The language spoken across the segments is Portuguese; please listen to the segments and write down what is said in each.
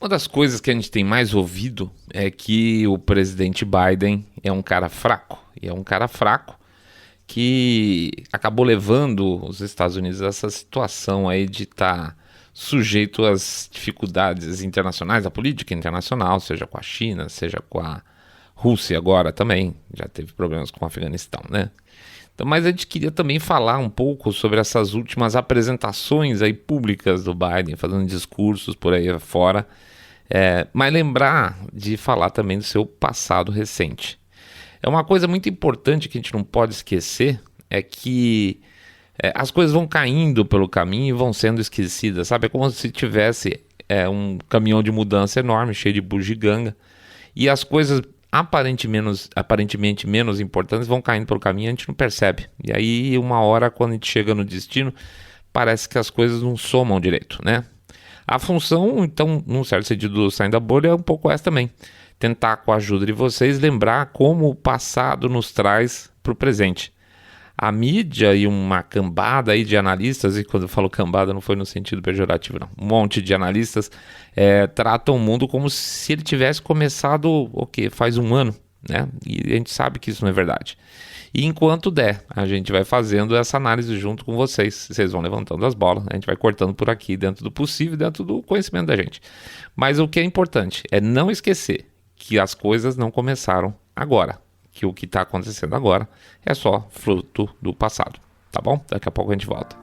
Uma das coisas que a gente tem mais ouvido é que o presidente Biden é um cara fraco. E é um cara fraco que acabou levando os Estados Unidos a essa situação aí de estar sujeito às dificuldades internacionais, da política internacional, seja com a China, seja com a Rússia agora também. Já teve problemas com o Afeganistão, né? Então, mas a gente queria também falar um pouco sobre essas últimas apresentações aí públicas do Biden, fazendo discursos por aí fora. Mas lembrar de falar também do seu passado recente. É uma coisa muito importante que a gente não pode esquecer, é que as coisas vão caindo pelo caminho e vão sendo esquecidas, sabe? É como se tivesse um caminhão de mudança enorme, cheio de bugiganga, e as coisas aparentemente menos importantes vão caindo pelo caminho e a gente não percebe. E aí, uma hora, quando a gente chega no destino, parece que as coisas não somam direito, né? A função, então, num certo sentido, do Saindo da Bolha é um pouco essa também. Tentar, com a ajuda de vocês, lembrar como o passado nos traz para o presente. A mídia e uma cambada aí de analistas, e quando eu falo cambada não foi no sentido pejorativo, não. Um monte de analistas tratam o mundo como se ele tivesse começado, faz um ano, né? E a gente sabe que isso não é verdade. E enquanto der, a gente vai fazendo essa análise junto com vocês. Vocês vão levantando as bolas, a gente vai cortando por aqui, dentro do possível, dentro do conhecimento da gente. Mas o que é importante é não esquecer que as coisas não começaram agora. Que o que está acontecendo agora é só fruto do passado. Tá bom? Daqui a pouco a gente volta.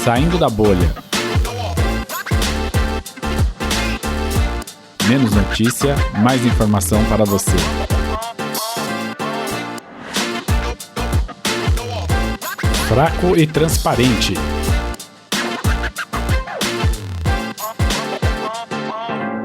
Saindo da bolha. Menos notícia, mais informação para você. Fraco e transparente.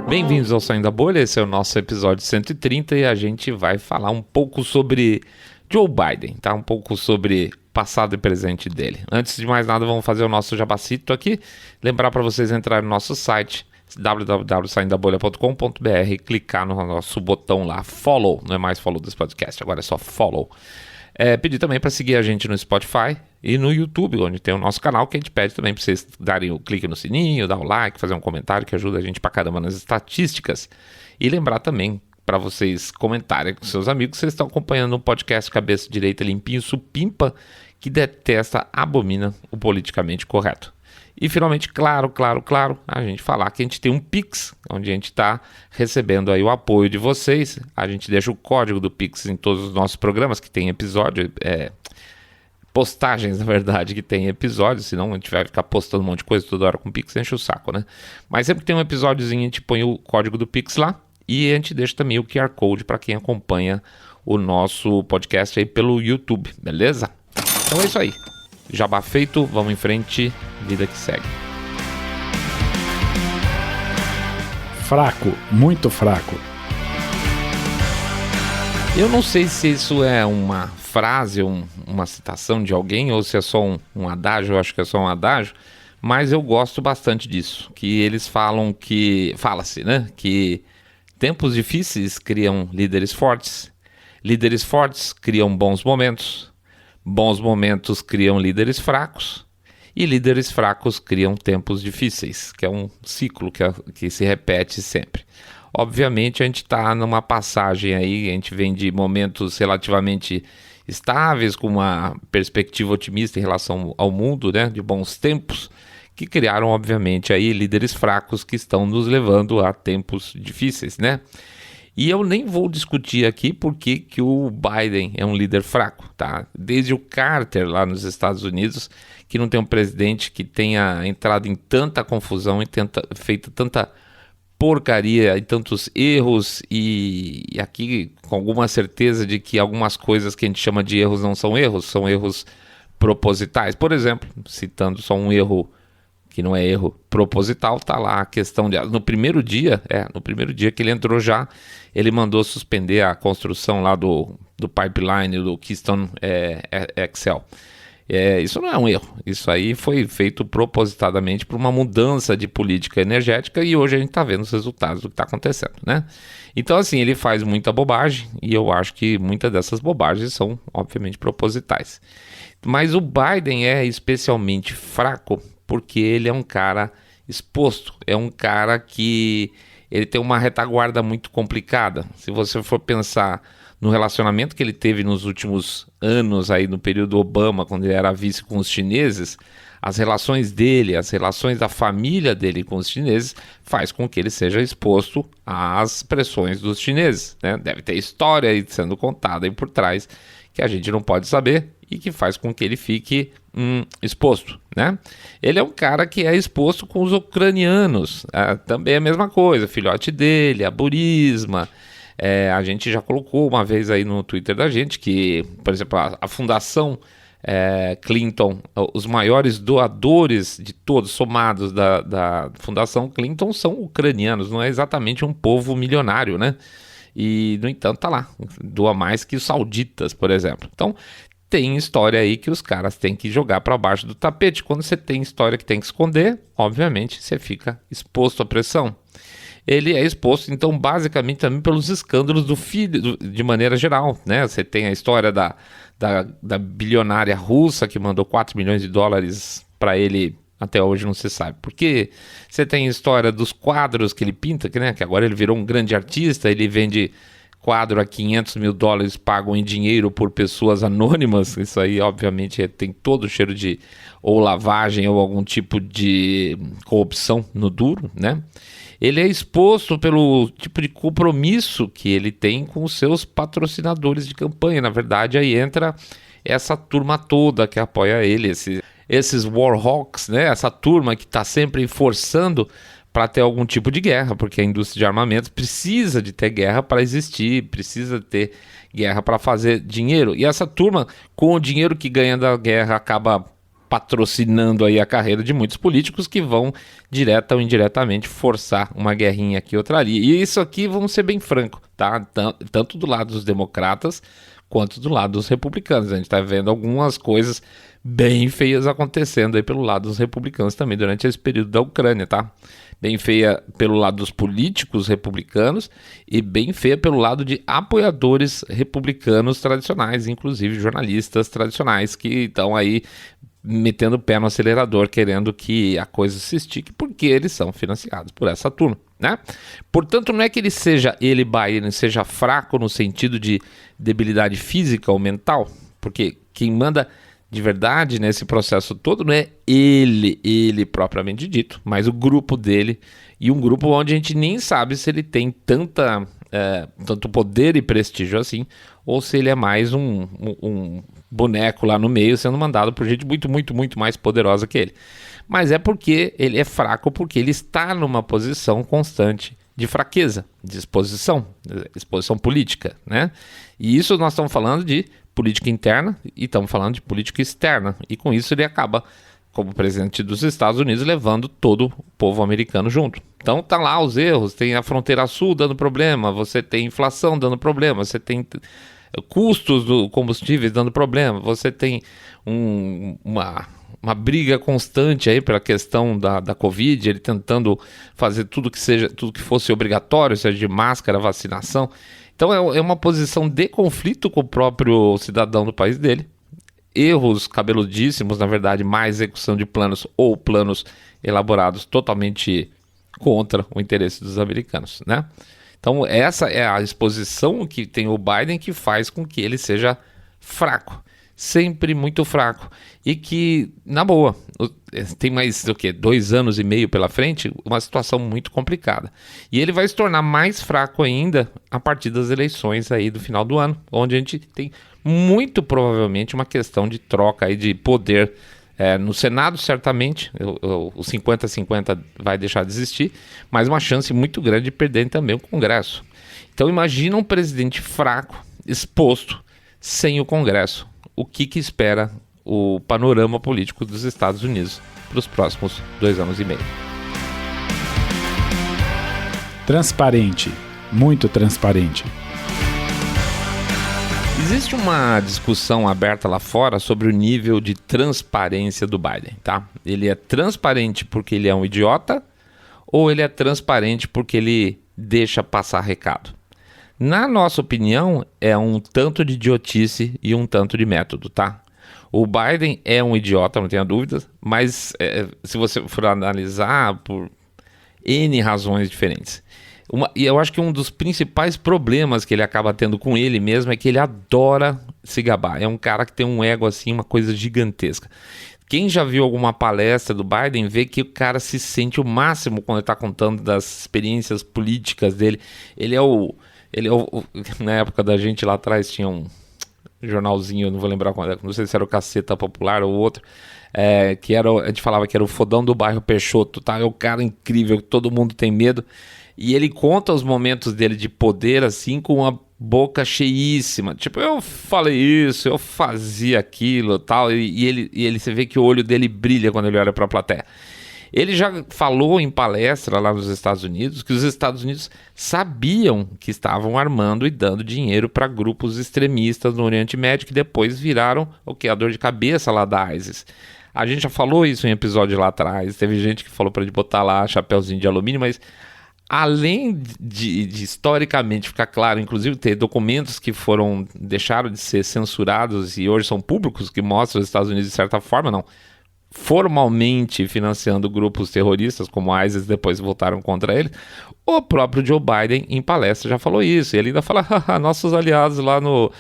Bem-vindos ao Saindo da Bolha, esse é o nosso episódio 130 e a gente vai falar um pouco sobre Joe Biden, tá? Um pouco sobre passado e presente dele. Antes de mais nada, vamos fazer o nosso jabacito aqui. Lembrar para vocês entrarem no nosso site www.saindabolha.com.br e clicar no nosso botão lá, follow, não é mais follow desse podcast, agora é só follow. Pedir também para seguir a gente no Spotify e no YouTube, onde tem o nosso canal, que a gente pede também para vocês darem o clique no sininho, dar o like, fazer um comentário, que ajuda a gente pra caramba nas estatísticas. E lembrar também para vocês comentarem com seus amigos que vocês estão acompanhando um podcast cabeça direita limpinho, supimpa, que detesta, abomina o politicamente correto. E finalmente, claro, a gente falar que a gente tem um Pix, onde a gente está recebendo aí o apoio de vocês. A gente deixa o código do Pix em todos os nossos programas, que tem episódio, postagens, na verdade, que tem episódios, senão a gente vai ficar postando um monte de coisa toda hora com o Pix, enche o saco, né? Mas sempre que tem um episódiozinho, a gente põe o código do Pix lá e a gente deixa também o QR Code para quem acompanha o nosso podcast aí pelo YouTube, beleza? Então é isso aí. Jabá feito, vamos em frente, vida que segue. Fraco, muito fraco. Eu não sei se isso é uma frase, uma citação de alguém, ou se é só um adágio, eu acho que é só um adágio, mas eu gosto bastante disso, que eles fala-se, né, que tempos difíceis criam líderes fortes criam bons momentos criam líderes fracos, e líderes fracos criam tempos difíceis, que é um ciclo que se repete sempre. Obviamente a gente está numa passagem aí, a gente vem de momentos relativamente estáveis, com uma perspectiva otimista em relação ao mundo, né, de bons tempos, que criaram obviamente aí líderes fracos que estão nos levando a tempos difíceis, né? E eu nem vou discutir aqui porque que o Biden é um líder fraco, tá? Desde o Carter lá nos Estados Unidos, que não tem um presidente que tenha entrado em tanta confusão e feito tanta porcaria e tantos erros, e aqui com alguma certeza de que algumas coisas que a gente chama de erros não são erros propositais. Por exemplo, citando só um erro que não é erro proposital, tá lá a questão de... No primeiro dia que ele entrou ele mandou suspender a construção lá do pipeline do Keystone XL. Isso não é um erro, isso aí foi feito propositadamente por uma mudança de política energética e hoje a gente está vendo os resultados do que está acontecendo, né? Então assim, ele faz muita bobagem e eu acho que muitas dessas bobagens são obviamente propositais. Mas o Biden é especialmente fraco porque ele é um cara exposto, é um cara que ele tem uma retaguarda muito complicada. Se você for pensar no relacionamento que ele teve nos últimos anos aí no período Obama, quando ele era vice com os chineses, as relações dele, as relações da família dele com os chineses faz com que ele seja exposto às pressões dos chineses, né? Deve ter história aí sendo contada aí por trás que a gente não pode saber e que faz com que ele fique exposto, né? Ele é um cara que é exposto com os ucranianos, também é a mesma coisa, filhote dele, a Burisma. A gente já colocou uma vez aí no Twitter da gente que, por exemplo, a Fundação Clinton, os maiores doadores de todos, somados da Fundação Clinton, são ucranianos, não é exatamente um povo milionário, né? E, no entanto, tá lá, doa mais que os sauditas, por exemplo. Então, tem história aí que os caras têm que jogar para baixo do tapete. Quando você tem história que tem que esconder, obviamente, você fica exposto à pressão. Ele é exposto, então, basicamente também pelos escândalos do filho, de maneira geral, né? Você tem a história da bilionária russa que mandou 4 milhões de dólares para ele, até hoje não se sabe. Porque você tem a história dos quadros que ele pinta, que agora ele virou um grande artista, ele vende quadro a 500 mil dólares pago em dinheiro por pessoas anônimas. Isso aí, obviamente, tem todo o cheiro de ou lavagem ou algum tipo de corrupção no duro, né? Ele é exposto pelo tipo de compromisso que ele tem com os seus patrocinadores de campanha. Na verdade, aí entra essa turma toda que apoia ele, esses Warhawks, né? Essa turma que está sempre forçando para ter algum tipo de guerra, porque a indústria de armamentos precisa de ter guerra para existir, precisa ter guerra para fazer dinheiro. E essa turma, com o dinheiro que ganha da guerra, acaba patrocinando aí a carreira de muitos políticos que vão direta ou indiretamente forçar uma guerrinha aqui outra ali. E isso aqui, vamos ser bem franco, tá? Tanto do lado dos democratas quanto do lado dos republicanos. A gente está vendo algumas coisas bem feias acontecendo aí pelo lado dos republicanos também durante esse período da Ucrânia, tá? Bem feia pelo lado dos políticos republicanos e bem feia pelo lado de apoiadores republicanos tradicionais, inclusive jornalistas tradicionais que estão aí metendo o pé no acelerador, querendo que a coisa se estique, porque eles são financiados por essa turma, né? Portanto, não é que Biden, seja fraco no sentido de debilidade física ou mental, porque quem manda de verdade nesse processo todo não é ele propriamente dito, mas o grupo dele, e um grupo onde a gente nem sabe se ele tem tanto poder e prestígio assim, ou se ele é mais um boneco lá no meio sendo mandado por gente muito, muito, muito mais poderosa que ele. Mas é porque ele é fraco, porque ele está numa posição constante de fraqueza, de exposição política, né? E isso nós estamos falando de política interna e estamos falando de política externa. E com isso ele acaba, como presidente dos Estados Unidos, levando todo o povo americano junto. Então tá lá os erros, tem a fronteira sul dando problema, você tem inflação dando problema, você tem custos do combustível dando problema, você tem uma briga constante aí pela questão da Covid, ele tentando fazer tudo que fosse obrigatório, seja de máscara, vacinação. Então é uma posição de conflito com o próprio cidadão do país dele. Erros cabeludíssimos, na verdade, má execução de planos ou planos elaborados totalmente contra o interesse dos americanos, né? Então essa é a exposição que tem o Biden que faz com que ele seja fraco, sempre muito fraco, e que, na boa, tem mais 2 anos e meio pela frente, uma situação muito complicada. E ele vai se tornar mais fraco ainda a partir das eleições aí do final do ano, onde a gente tem muito provavelmente uma questão de troca aí de poder no Senado, certamente, o 50-50 vai deixar de existir, mas uma chance muito grande de perder também o Congresso. Então imagina um presidente fraco, exposto, sem o Congresso. O que espera o panorama político dos Estados Unidos para os próximos 2 anos e meio? Transparente, muito transparente. Existe uma discussão aberta lá fora sobre o nível de transparência do Biden, tá? Ele é transparente porque ele é um idiota ou ele é transparente porque ele deixa passar recado? Na nossa opinião, é um tanto de idiotice e um tanto de método, tá? O Biden é um idiota, não tenha dúvidas, mas se você for analisar por N razões diferentes. E eu acho que um dos principais problemas que ele acaba tendo com ele mesmo é que ele adora se gabar. É um cara que tem um ego assim, uma coisa gigantesca. Quem já viu alguma palestra do Biden vê que o cara se sente o máximo quando ele está contando das experiências políticas dele. Ele é o na época da gente lá atrás tinha um jornalzinho, não vou lembrar qual era, não sei se era o Caceta Popular ou outro, que era, a gente falava que era o fodão do bairro Peixoto, tá? É o cara incrível, todo mundo tem medo. E ele conta os momentos dele de poder assim com uma boca cheíssima. Tipo, eu falei isso, eu fazia aquilo tal. E ele você vê que o olho dele brilha quando ele olha para a plateia. Ele já falou em palestra lá nos Estados Unidos que os Estados Unidos sabiam que estavam armando e dando dinheiro para grupos extremistas no Oriente Médio que depois viraram a dor de cabeça lá da ISIS. A gente já falou isso em episódio lá atrás. Teve gente que falou para ele botar lá chapéuzinho de alumínio, mas além de historicamente ficar claro, inclusive ter documentos que deixaram de ser censurados e hoje são públicos, que mostram os Estados Unidos de certa forma, não, formalmente financiando grupos terroristas como a ISIS, depois voltaram contra ele. O próprio Joe Biden em palestra já falou isso, e ele ainda fala, nossos aliados lá no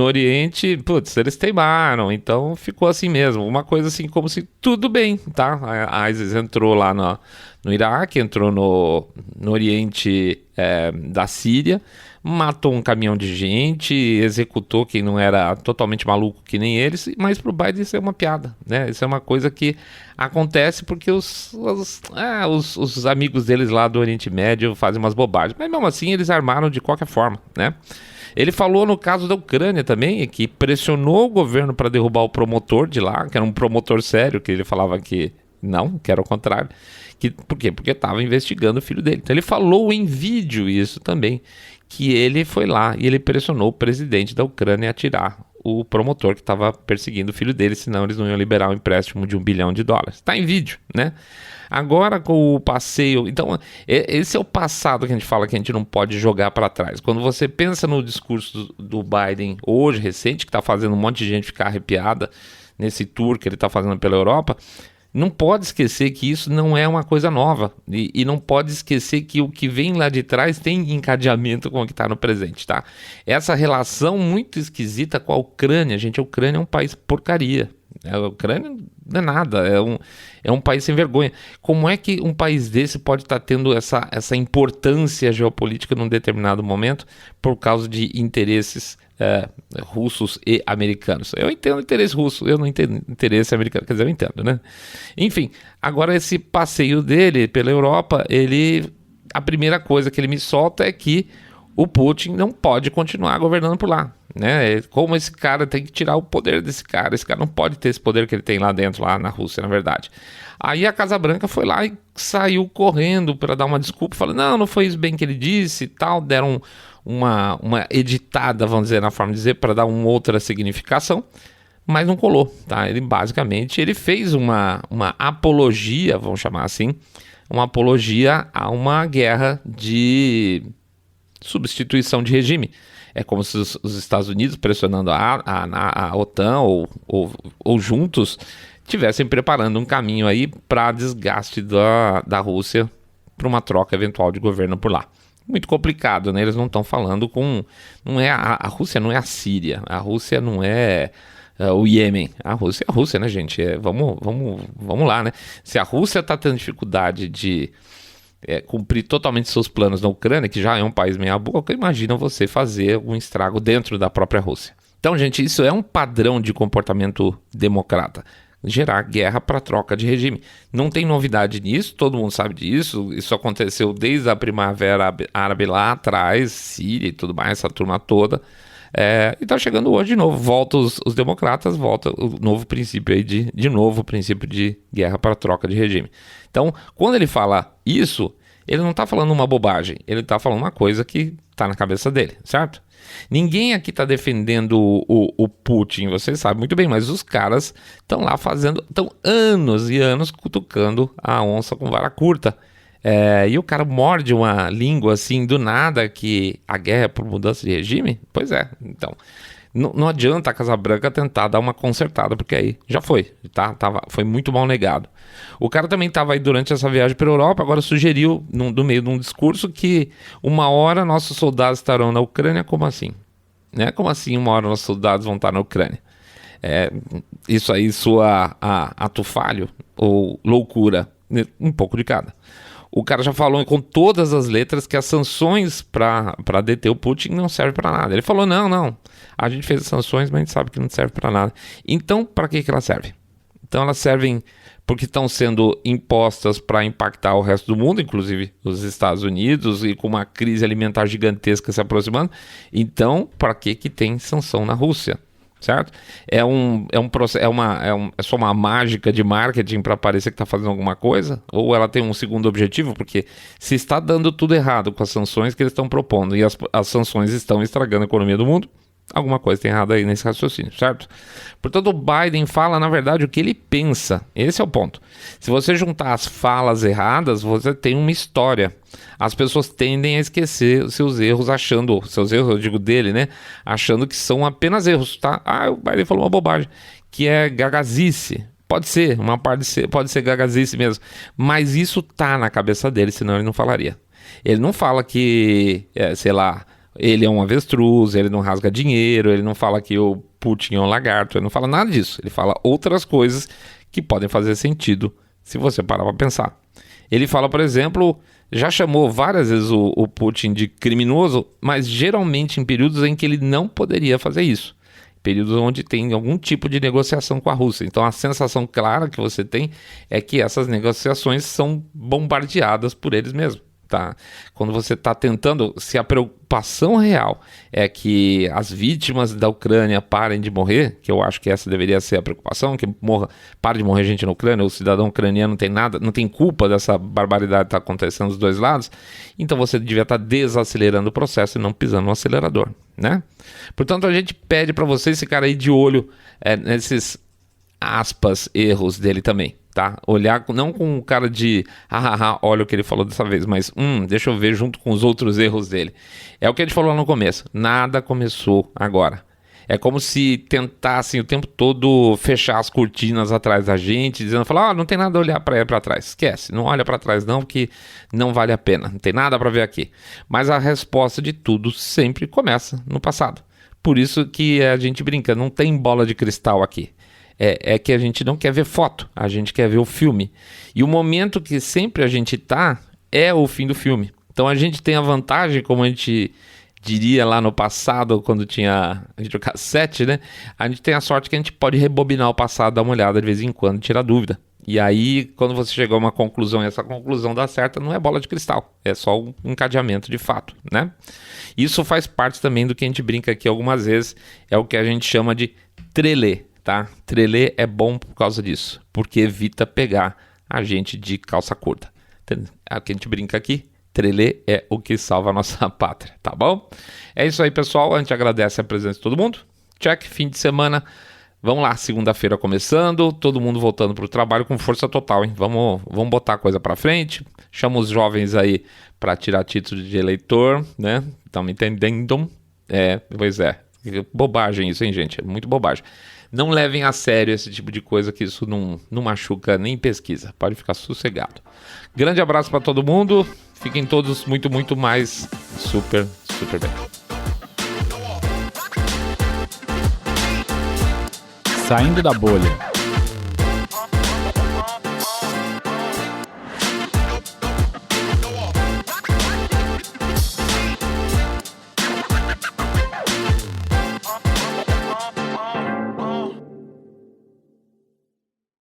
Oriente, putz, eles teimaram, então ficou assim mesmo, uma coisa assim como se tudo bem, tá? A ISIS entrou lá no Iraque, entrou no Oriente da Síria, matou um caminhão de gente, executou quem não era totalmente maluco que nem eles, mas pro Biden isso é uma piada, né? Isso é uma coisa que acontece porque os amigos deles lá do Oriente Médio fazem umas bobagens, mas mesmo assim eles armaram de qualquer forma, né? Ele falou no caso da Ucrânia também, que pressionou o governo para derrubar o promotor de lá, que era um promotor sério, que ele falava que não, que era o contrário. Por quê? Porque estava investigando o filho dele. Então ele falou em vídeo isso também, que ele foi lá e ele pressionou o presidente da Ucrânia a tirar o promotor que estava perseguindo o filho dele, senão eles não iam liberar um empréstimo de $1 bilhão. Está em vídeo, né? Agora com o passeio... Então, esse é o passado que a gente fala que a gente não pode jogar para trás. Quando você pensa no discurso do Biden hoje, recente, que está fazendo um monte de gente ficar arrepiada nesse tour que ele está fazendo pela Europa... Não pode esquecer que isso não é uma coisa nova e não pode esquecer que o que vem lá de trás tem encadeamento com o que está no presente, tá? Essa relação muito esquisita com a Ucrânia, gente, a Ucrânia é um país porcaria. A Ucrânia não é nada, é um país sem vergonha. Como é que um país desse pode estar tendo essa importância geopolítica num determinado momento por causa de interesses russos e americanos? Eu entendo interesse russo, eu não entendo interesse americano, quer dizer, eu entendo, né? Enfim, agora esse passeio dele pela Europa, a primeira coisa que ele me solta é que o Putin não pode continuar governando por lá, né? Como esse cara tem que tirar o poder desse cara, esse cara não pode ter esse poder que ele tem lá dentro, lá na Rússia, na verdade. Aí a Casa Branca foi lá e saiu correndo para dar uma desculpa, falando, não foi isso bem que ele disse e tal, deram uma editada, vamos dizer, na forma de dizer, para dar uma outra significação, mas não colou, tá? Ele basicamente fez uma apologia, vamos chamar assim, uma apologia a uma guerra de substituição de regime. É como se os Estados Unidos, pressionando a OTAN ou juntos, estivessem preparando um caminho aí para desgaste da Rússia para uma troca eventual de governo por lá. Muito complicado, né? Eles não estão falando com... A Rússia não é a Síria, a Rússia não é o Iêmen. A Rússia é a Rússia, né, gente? Vamos lá, né? Se a Rússia está tendo dificuldade de cumprir totalmente seus planos na Ucrânia, que já é um país meia boca, imagina você fazer um estrago dentro da própria Rússia. Então, gente, isso é um padrão de comportamento democrata. Gerar guerra para troca de regime. Não tem novidade nisso, todo mundo sabe disso, isso aconteceu desde a Primavera Árabe lá atrás, Síria e tudo mais, essa turma toda, e tá chegando hoje de novo, volta os democratas, volta o novo princípio aí de novo o princípio de guerra para troca de regime. Então, quando ele fala isso, ele não tá falando uma bobagem, ele tá falando uma coisa que tá na cabeça dele, certo? Ninguém aqui está defendendo o Putin, vocês sabem muito bem, mas os caras estão lá estão anos e anos cutucando a onça com vara curta. E o cara morde uma língua assim do nada que a guerra é por mudança de regime? Pois é, então não adianta a Casa Branca tentar dar uma consertada, porque aí já foi, tá? Foi muito mal negado. O cara também estava aí durante essa viagem para a Europa, agora sugeriu, no meio de um discurso, que uma hora nossos soldados estarão na Ucrânia. Como assim? Né? Como assim uma hora nossos soldados vão estar na Ucrânia? Isso aí soa ato falho ou loucura, um pouco de cada. O cara já falou com todas as letras que as sanções para deter o Putin não servem para nada. Ele falou, não, a gente fez as sanções, mas a gente sabe que não serve para nada. Então, para que elas servem? Então, elas servem porque estão sendo impostas para impactar o resto do mundo, inclusive os Estados Unidos, e com uma crise alimentar gigantesca se aproximando. Então, para que tem sanção na Rússia? Certo? É só uma mágica de marketing para parecer que está fazendo alguma coisa? Ou ela tem um segundo objetivo? Porque se está dando tudo errado com as sanções que eles estão propondo e as sanções estão estragando a economia do mundo, alguma coisa tem errado aí nesse raciocínio, certo? Portanto, o Biden fala, na verdade, o que ele pensa. Esse é o ponto. Se você juntar as falas erradas, você tem uma história. As pessoas tendem a esquecer os seus erros, eu digo dele, né? Achando que são apenas erros, tá? O Biden falou uma bobagem, que é gagazice. Pode ser, pode ser gagazice mesmo. Mas isso tá na cabeça dele, senão ele não falaria. Ele não fala que, ele é um avestruz, ele não rasga dinheiro, ele não fala que o Putin é um lagarto, ele não fala nada disso. Ele fala outras coisas que podem fazer sentido se você parar para pensar. Ele fala, por exemplo, já chamou várias vezes o Putin de criminoso, mas geralmente em períodos em que ele não poderia fazer isso. Períodos onde tem algum tipo de negociação com a Rússia. Então a sensação clara que você tem é que essas negociações são bombardeadas por eles mesmos. Tá? Quando você está tentando, se a preocupação real é que as vítimas da Ucrânia parem de morrer, que eu acho que essa deveria ser a preocupação, que pare de morrer gente na Ucrânia, o cidadão ucraniano não tem culpa dessa barbaridade que está acontecendo dos dois lados, então você devia estar desacelerando o processo e não pisando no acelerador, né? Portanto, a gente pede para vocês ficarem aí de olho nesses aspas erros dele também. Tá? Olhar não com o cara de olha o que ele falou dessa vez, mas deixa eu ver junto com os outros erros dele. É o que a gente falou lá no começo, nada começou agora. É como se tentassem o tempo todo fechar as cortinas atrás da gente, dizendo, não tem nada a olhar para trás, esquece, não olha para trás não, porque não vale a pena, não tem nada para ver aqui. Mas a resposta de tudo sempre começa no passado. Por isso que a gente brinca, não tem bola de cristal aqui. É que a gente não quer ver foto, a gente quer ver o filme. E o momento que sempre a gente tá é o fim do filme. Então a gente tem a vantagem, como a gente diria lá no passado, quando tinha o cassete, né? A gente tem a sorte que a gente pode rebobinar o passado, dar uma olhada de vez em quando, tirar dúvida. E aí, quando você chegar a uma conclusão e essa conclusão dá certo, não é bola de cristal, é só um encadeamento de fato, né? Isso faz parte também do que a gente brinca aqui algumas vezes, é o que a gente chama de trelê. Tá? Trelê é bom por causa disso, porque evita pegar a gente de calça curta. É o que a gente brinca aqui, trelê é o que salva a nossa pátria, tá bom? É isso aí, pessoal, a gente agradece a presença de todo mundo. Check, fim de semana, vamos lá, segunda-feira começando, todo mundo voltando pro trabalho com força total, hein? Vamos botar a coisa pra frente, chama os jovens aí pra tirar título de eleitor, né? Estão me entendendo? Pois é, bobagem isso, hein, gente? É muito bobagem. Não levem a sério esse tipo de coisa, que isso não machuca nem pesquisa. Pode ficar sossegado. Grande abraço para todo mundo. Fiquem todos muito, muito mais super, super bem. Saindo da bolha.